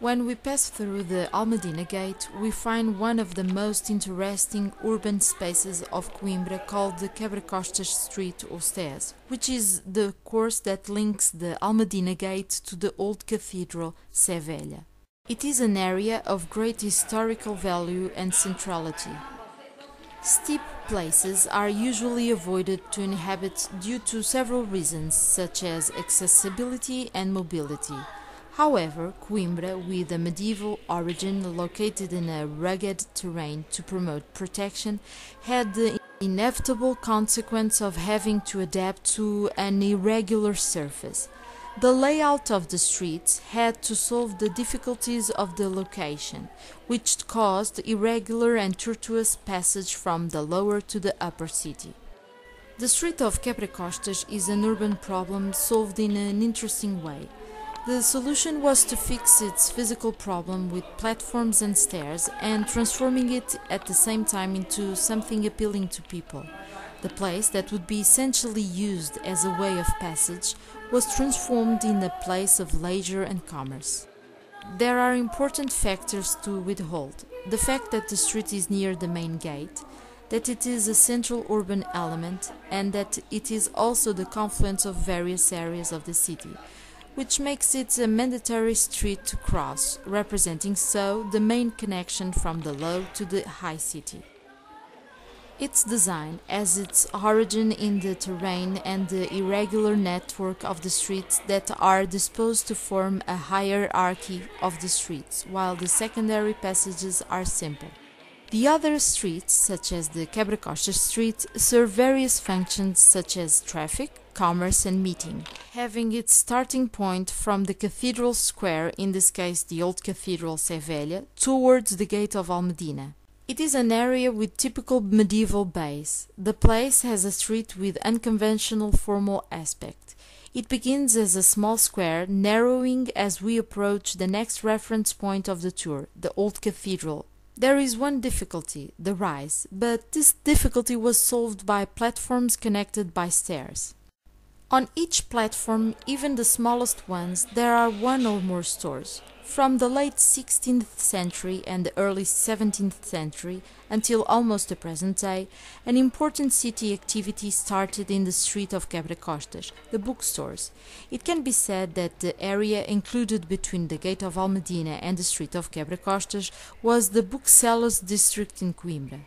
When we pass through the Almedina Gate, we find one of the most interesting urban spaces of Coimbra called the Quebra-Costas Street or Stairs, which is the course that links the Almedina Gate to the old cathedral Sé Velha. It is an area of great historical value and centrality. Steep places are usually avoided to inhabit due to several reasons, such as accessibility and mobility. However, Coimbra, with a medieval origin located in a rugged terrain to promote protection, had the inevitable consequence of having to adapt to an irregular surface. The layout of the streets had to solve the difficulties of the location, which caused irregular and tortuous passage from the lower to the upper city. The street of Quebra-Costas is an urban problem solved in an interesting way. The solution was to fix its physical problem with platforms and stairs and transforming it at the same time into something appealing to people. The place that would be essentially used as a way of passage was transformed in a place of leisure and commerce. There are important factors to withhold: the fact that the street is near the main gate, that it is a central urban element, and that it is also the confluence of various areas of the city, which makes it a mandatory street to cross, representing so the main connection from the low to the high city. Its design has its origin in the terrain and the irregular network of the streets that are disposed to form a hierarchy of the streets, while the secondary passages are simple. The other streets, such as the Quebra-Costas Street, serve various functions such as traffic, commerce and meeting, having its starting point from the Cathedral Square, in this case the old Cathedral Sé Velha, towards the Gate of Almedina. It is an area with typical medieval base. The place has a street with unconventional formal aspect. It begins as a small square, narrowing as we approach the next reference point of the tour, the old cathedral. There is one difficulty, the rise, but this difficulty was solved by platforms connected by stairs. On each platform, even the smallest ones, there are one or more stores. From the late 16th century and the early 17th century until almost the present day, an important city activity started in the street of Quebra-Costas, the bookstores. It can be said that the area included between the Gate of Almedina and the street of Quebra-Costas was the booksellers' district in Coimbra.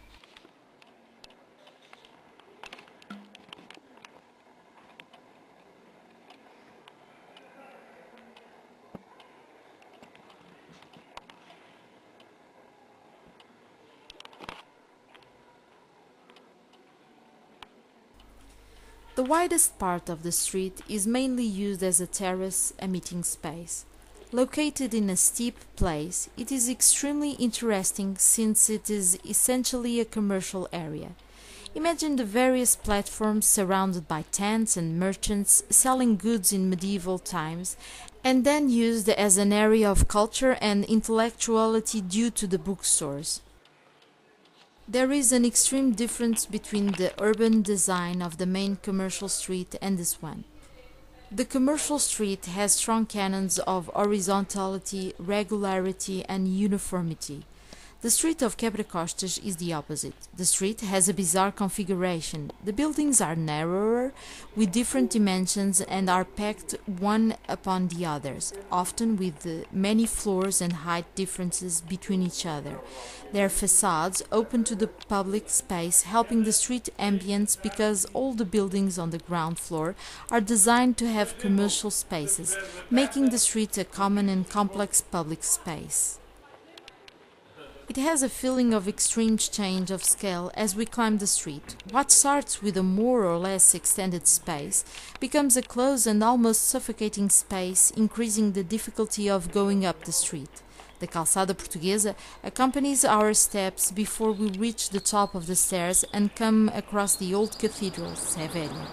The widest part of the street is mainly used as a terrace, a meeting space. Located in a steep place, it is extremely interesting since it is essentially a commercial area. Imagine the various platforms surrounded by tents and merchants selling goods in medieval times, and then used as an area of culture and intellectuality due to the bookstores. There is an extreme difference between the urban design of the main commercial street and this one. The commercial street has strong canons of horizontality, regularity and uniformity. The street of Quebra-Costas is the opposite. The street has a bizarre configuration. The buildings are narrower, with different dimensions and are packed one upon the others, often with many floors and height differences between each other. Their facades open to the public space, helping the street ambience because all the buildings on the ground floor are designed to have commercial spaces, making the street a common and complex public space. It has a feeling of extreme change of scale as we climb the street. What starts with a more or less extended space becomes a close and almost suffocating space, increasing the difficulty of going up the street. The calçada portuguesa accompanies our steps before we reach the top of the stairs and come across the old cathedral, Sé Velha.